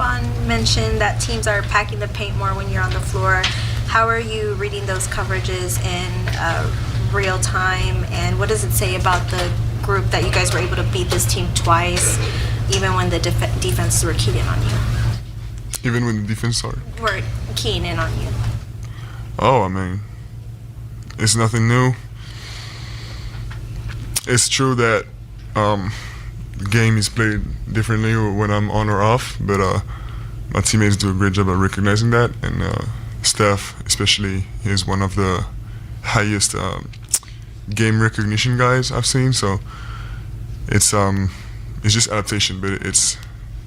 Stefan mentioned that teams are packing the paint more when you're on the floor. How are you reading those coverages in real time, and what does it say about the group that you guys were able to beat this team twice, even when the defense were keyed in on you? Even when the defense were keying in on you? Oh, I mean, it's nothing new. It's true that the game is played differently when I'm on or off, but my teammates do a great job at recognizing that, and Steph especially is one of the highest game recognition guys I've seen, so it's just adaptation, but it's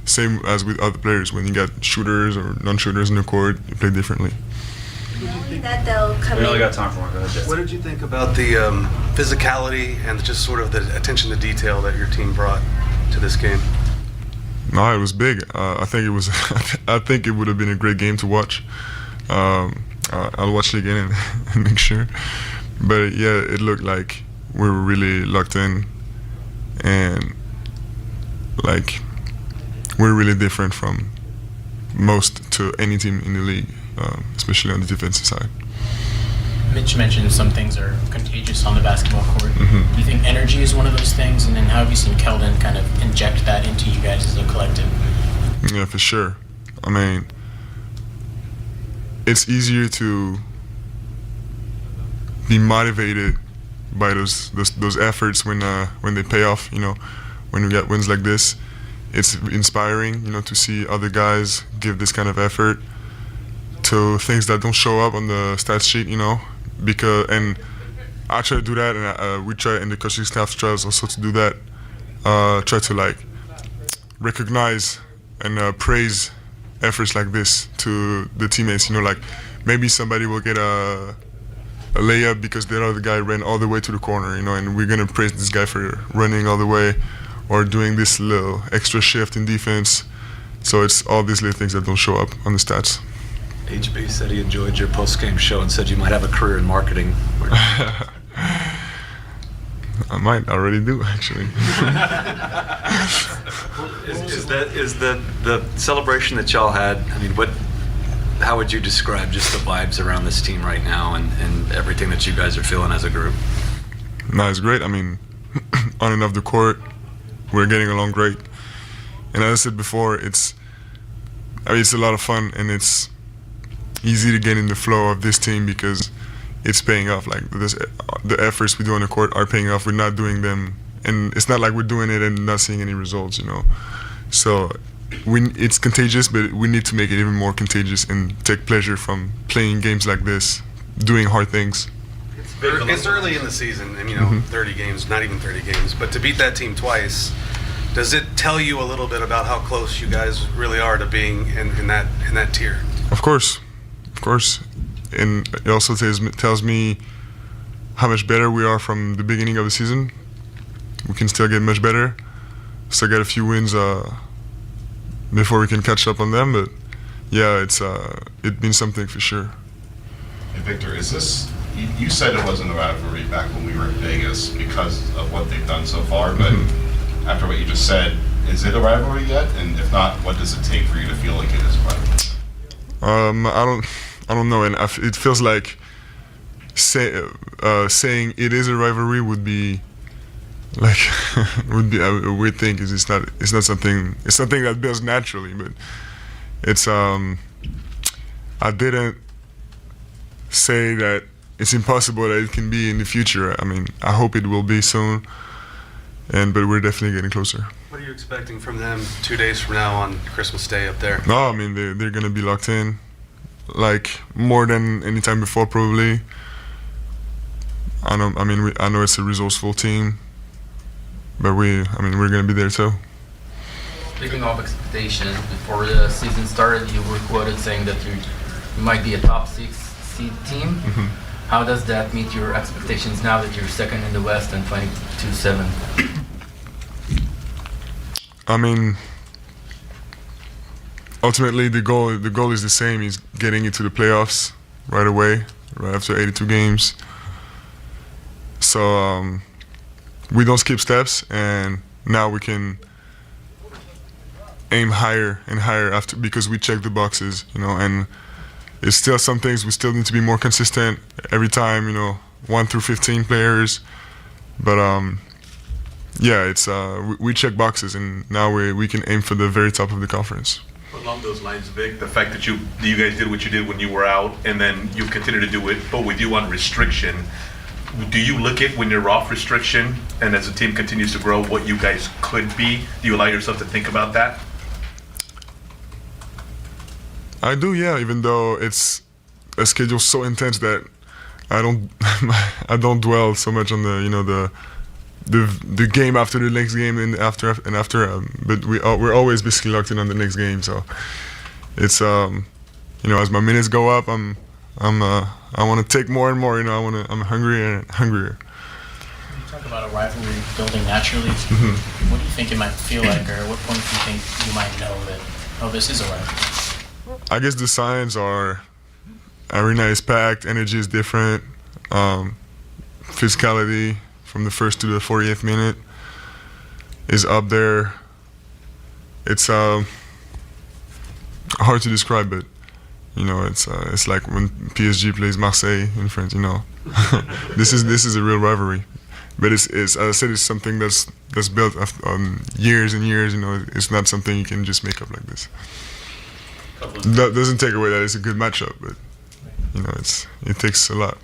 same as with other players. When you got shooters or non-shooters in the court, you play differently. Knowing that they'll come We only got time for one. Go ahead, Jesse. What did you think about the physicality and just sort of the attention to detail that your team brought to this game? No, it was big. I think it was. I think it would have been a great game to watch. I'll watch it again and make sure. But yeah, it looked like we were really locked in, and like we're really different from most to any team in the league, especially on the defensive side. Mitch mentioned some things are contagious on the basketball court. Mm-hmm. Do you think energy is one of those things? And then how have you seen Keldon kind of inject that into you guys as a collective? Yeah, for sure. I mean, it's easier to be motivated by those efforts when they pay off. You know, when we get wins like this, it's inspiring. You know, to see other guys give this kind of effort to things that don't show up on the stats sheet. You know, and I try to do that, and we try, and the coaching staff tries also to do that. Try to like recognize and praise efforts like this to the teammates. You know, like maybe somebody will get a layup because the other guy ran all the way to the corner, you know, and we're gonna praise this guy for running all the way or doing this little extra shift in defense. So it's all these little things that don't show up on the stats. HB said he enjoyed your post-game show and said you might have a career in marketing. I might already do, actually. Is the celebration that y'all had, I mean, how would you describe just the vibes around this team right now and everything that you guys are feeling as a group? No, it's great. I mean, on and off the court, we're getting along great. And as I said before, it's a lot of fun, and it's easy to get in the flow of this team because it's paying off. Like the efforts we do on the court are paying off. We're not doing them, and it's not like we're doing it and not seeing any results, you know. So it's contagious, but we need to make it even more contagious and take pleasure from playing games like this, doing hard things. It's early in the season, and 30 games, not even 30 games, but to beat that team twice, does it tell you a little bit about how close you guys really are to being in that tier? Of course. And it also tells me how much better we are from the beginning of the season. We can still get much better. Still got a few wins before we can catch up on them, but yeah, it means something for sure. Hey Victor, is this? You said it wasn't a rivalry back when we were in Vegas because of what they've done so far, but after what you just said, is it a rivalry yet? And if not, what does it take for you to feel like it is a rivalry? I don't know, and it feels like saying it is a rivalry would be like a weird thing, because it's not something. It's something that builds naturally, but it's I didn't say that it's impossible that it can be in the future. I mean, I hope it will be soon, but we're definitely getting closer. What are you expecting from them 2 days from now on Christmas Day up there? No, I mean they're gonna be locked in, like more than any time before probably. I know it's a resourceful team, but we're gonna be there too. Speaking of expectations, before the season started, you were quoted saying that you might be a top 6 seed team. Mm-hmm. How does that meet your expectations now that you're second in the West and 22-7? I mean, ultimately the goal is the same. Is getting into the playoffs right away, right after 82 games. So we don't skip steps, and now we can aim higher and higher after, because we check the boxes, you know, and it's still some things we still need to be more consistent every time, you know, 1 through 15 players. But yeah, it's we check boxes, and now we can aim for the very top of the conference. Along those lines, Vic, the fact that you guys did what you did when you were out, and then you continue to do it, but with you on restriction, do you look at when you're off restriction, and as the team continues to grow, what you guys could be? Do you allow yourself to think about that? I do, yeah. Even though it's a schedule so intense that I don't I don't dwell so much on the, you know, the game after the next game and after. But we're always basically locked in on the next game. So it's you know, as my minutes go up, I want to take more and more. You know, I'm hungrier and hungrier. When you talk about a rivalry building naturally, what do you think it might feel like, or at what point do you think you might know that, oh, this is a rivalry? I guess the signs are arena is packed, energy is different, physicality from the first to the 40th minute is up there. It's hard to describe, but you know, it's like when PSG plays Marseille in France. You know, this is a real rivalry. But it's as I said, it's something that's built on years and years. You know, it's not something you can just make up like this. That doesn't take away that it's a good matchup, but you know, it takes a lot.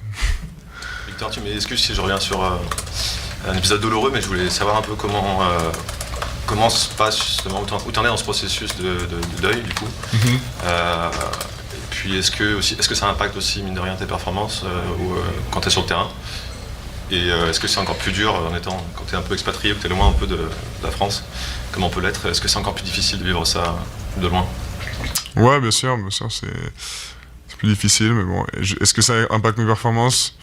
Victor, tu m'excuses si je reviens sur un épisode douloureux, mais je voulais savoir un peu comment se passe justement, où t'en es dans ce processus de deuil du coup. Et puis est-ce que ça impacte aussi mine de rien tes performances quand t'es sur le terrain? Et est-ce que c'est encore plus dur quand t'es un peu expatrié, que t'es loin un peu de la France, comme on peut l'être? Est-ce que c'est encore plus difficile de vivre ça de loin? Ouais, bien sûr, c'est plus difficile, mais bon, est-ce que ça impacte mes performances?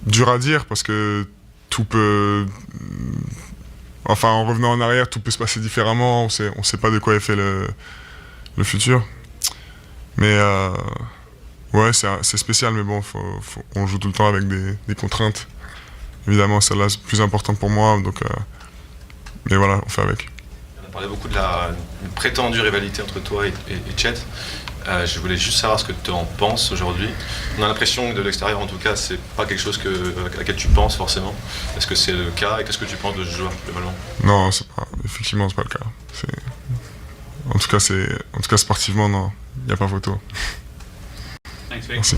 Dur à dire, parce que tout peut... Enfin, en revenant en arrière, tout peut se passer différemment, on sait pas de quoi est fait le futur. Mais ouais, c'est spécial, mais bon, on joue tout le temps avec des contraintes. Évidemment, celle-là, c'est plus importante pour moi, donc... mais voilà, on fait avec. On a parlé beaucoup de une prétendue rivalité entre toi et Chet. Je voulais juste savoir ce que tu en penses aujourd'hui. On a l'impression que de l'extérieur, en tout cas, c'est pas quelque chose à laquelle tu penses forcément. Est-ce que c'est le cas et qu'est-ce que tu penses de ce joueur globalement? Non, effectivement, c'est pas le cas. En tout cas, sportivement, non, il n'y a pas photo. Thanks, Vic. Merci.